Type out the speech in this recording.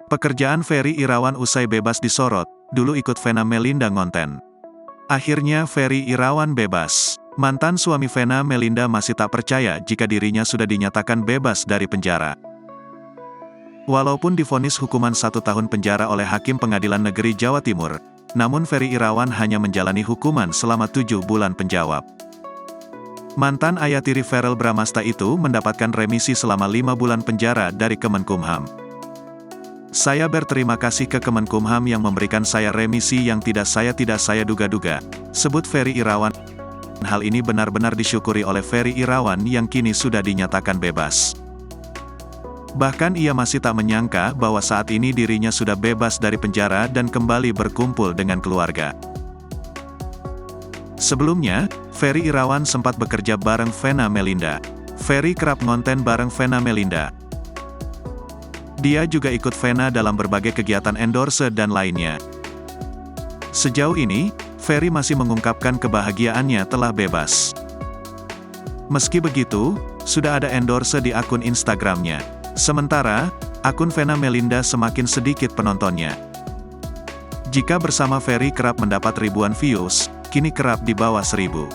Pekerjaan Ferry Irawan usai bebas disorot, dulu ikut Vena Melinda ngonten. Akhirnya Ferry Irawan bebas. Mantan suami Vena Melinda masih tak percaya jika dirinya sudah dinyatakan bebas dari penjara. Walaupun divonis hukuman 1 tahun penjara oleh Hakim Pengadilan Negeri Jawa Timur, namun Ferry Irawan hanya menjalani hukuman selama 7 bulan penjawab. Mantan ayah tiri Verrell Bramasta itu mendapatkan remisi selama 5 bulan penjara dari Kemenkumham. "Saya berterima kasih ke Kemenkumham yang memberikan saya remisi yang tidak saya duga-duga," sebut Ferry Irawan. Hal ini benar-benar disyukuri oleh Ferry Irawan yang kini sudah dinyatakan bebas. Bahkan ia masih tak menyangka bahwa saat ini dirinya sudah bebas dari penjara dan kembali berkumpul dengan keluarga. Sebelumnya, Ferry Irawan sempat bekerja bareng Vena Melinda. Ferry kerap ngonten bareng Vena Melinda. Dia juga ikut Vena dalam berbagai kegiatan endorse dan lainnya. Sejauh ini, Ferry masih mengungkapkan kebahagiaannya telah bebas. Meski begitu, sudah ada endorse di akun Instagramnya. Sementara, akun Vena Melinda semakin sedikit penontonnya. Jika bersama Ferry kerap mendapat ribuan views, kini kerap di bawah 1000.